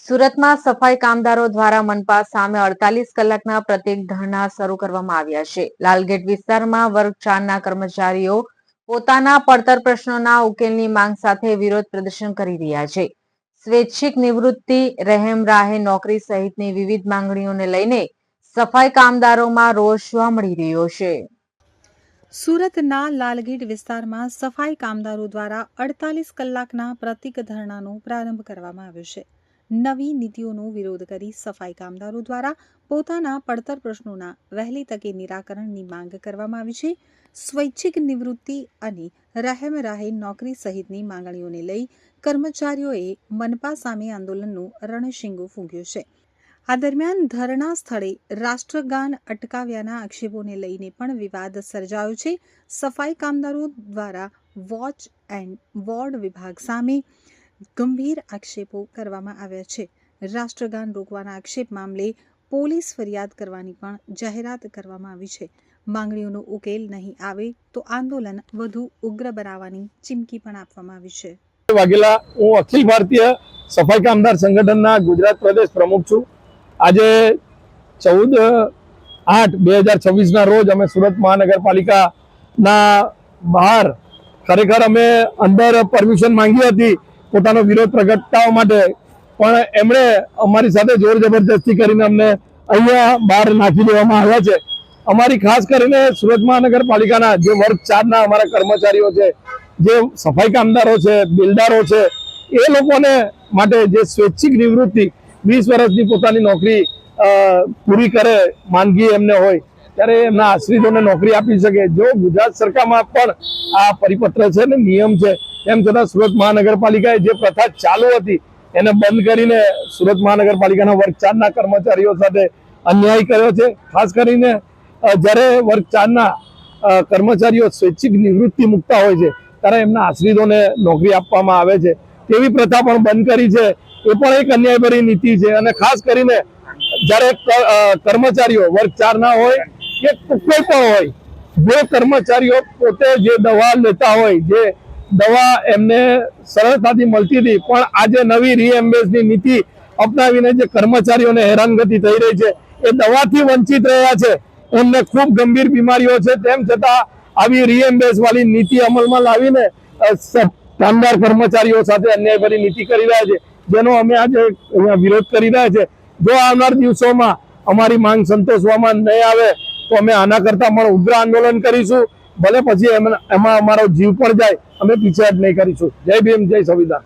સુરતમાં સફાઈ કામદારો દ્વારા મનપા સામે 48 કલાકના પ્રત્યેક ધરણા શરૂ કરવામાં આવ્યા છે. લાલગેટ વિસ્તારમાં વર્ગ 4ના કર્મચારીઓ પોતાના પડતર પ્રશ્નોના ઉકેલની માંગ સાથે વિરોધ પ્રદર્શન કરી રહ્યા છે. સ્વૈચ્છિક નિવૃત્તિ, રહેમ રાહે નોકરી સહિતની વિવિધ માંગણીઓને લઈને સફાઈ કામદારોમાં રોષ જોવા મળી રહ્યો છે. સુરતના લાલગેટ વિસ્તારમાં સફાઈ કામદારો દ્વારા 48 કલાકના પ્રતિક ધરણાનો પ્રારંભ કરવામાં આવ્યો છે. નવી નીતિઓનો વિરોધ કરી સફાઈ કામદારો દ્વારા પોતાના પડતર પ્રશ્નોના વહેલી તકે નિરાકરણની માંગ કરવામાં આવી છે. સ્વૈચ્છિક નિવૃત્તિ અને રહેમ રાહે નોકરી સહિતની માંગણીઓને લઈ કર્મચારીઓએ મનપા સામે આંદોલનનું રણશીંગો ફૂંક્યો છે. આ દરમિયાન ધરણા સ્થળે રાષ્ટ્રગાન અટકાવ્યાના આક્ષેપોને લઈને પણ વિવાદ સર્જાયો છે. સફાઈ કામદારો દ્વારા વોચ એન્ડ વોર્ડ વિભાગ સામે ગંભીર આક્ષેપો કરવામાં આવ્યા છે. રાષ્ટ્રગાન રોકવાના આક્ષેપ મામલે પોલીસ ફરિયાદ કરવાની પણ જાહેરાત કરવામાં આવી છે. માંગણીઓનો ઉકેલ નહીં આવે તો આંદોલન વધુ ઉગ્ર બનાવવાની ચીમકી પણ આપવામાં આવી છે. વાઘેલા, હું અખિલ ભારતીય સફાઈ કામદાર સંગઠનના ગુજરાત પ્રદેશ પ્રમુખ છું. આજે 14/8/2026 ના રોજ અમે સુરત મહાનગરપાલિકાના બહાર ખરેખર અમે અંદર પરમિશન માંગી હતી પોતાનો વિરોધ પ્રગટાવવા માટે, પણ એમણે અમારી સાથે જોર જબરદસ્તી કરીને અમને અહીંયા બહાર નાખી દેવામાં આવ્યા છે. અમારી ખાસ કરીને સુરત મહાનગરપાલિકાના જે વર્ગ 4ના અમારા કર્મચારીઓ છે, જે સફાઈ કામદારો છે, બિલ્ડરો છે, એ લોકોને માટે જે સ્વૈચ્છિક નિવૃત્તિ 20 વર્ષની પોતાની નોકરી પૂરી કરે, માંદગી એમને હોય ત્યારે એમના આશ્રિતોને નોકરી આપી શકે. જો ગુજરાત સરકારમાં પણ આ પરિપત્ર છે ને નિયમ છે, તેમ છતાં સુરત મહાનગરપાલિકાએ જે પ્રથા ચાલુ હતી એને બંધ કરીને સુરત મહાનગરપાલિકાના વર્ગ 4ના કર્મચારીઓ સાથે અન્યાય કર્યો છે. ખાસ કરીને જ્યારે વર્ગ 4ના કર્મચારીઓ સ્વૈચ્છિક નિવૃત્તિ મૂકતા હોય છે ત્યારે એમના આશ્રિતોને નોકરી આપવામાં આવે છે. તેવી પ્રથા પણ બંધ કરી છે. એ પણ એક અન્યાયભરી નીતિ છે. અને ખાસ કરીને જ્યારે કર્મચારીઓ વર્ગ 4ના હોય કે કોઈ પણ હોય, જે કર્મચારીઓ પોતે જે દવા લેતા હોય, જે દવા એમને સરળતાથી મળતી હતી, પણ આજે નવી રીએમ્બર્સની નીતિ અપનાવીને જે કર્મચારીઓને હેરાનગતિ થઈ રહી છે, એ દવાથી વંચિત રહ્યા છે, એમને ખૂબ ગંભીર બીમારીઓ છે, તેમ છતાં આવી રીએમ્બર્સ વાળી નીતિ અમલમાં લાવીને કામદાર કર્મચારીઓ સાથે અન્યાયભરી નીતિ કરી રહ્યા છે, જેનો અમે આજે વિરોધ કરી રહ્યા છે. જો આવનાર દિવસોમાં અમારી માંગ સંતોષવામાં નહીં આવે તો અમે આના કરતા પણ ઉગ્ર આંદોલન કરીશું. ભલે પછી એમાં અમારો જીવ પણ જાય, અમે પીછેહટ નહીં કરીશું. જય ભીમ, જય સંવિધાન.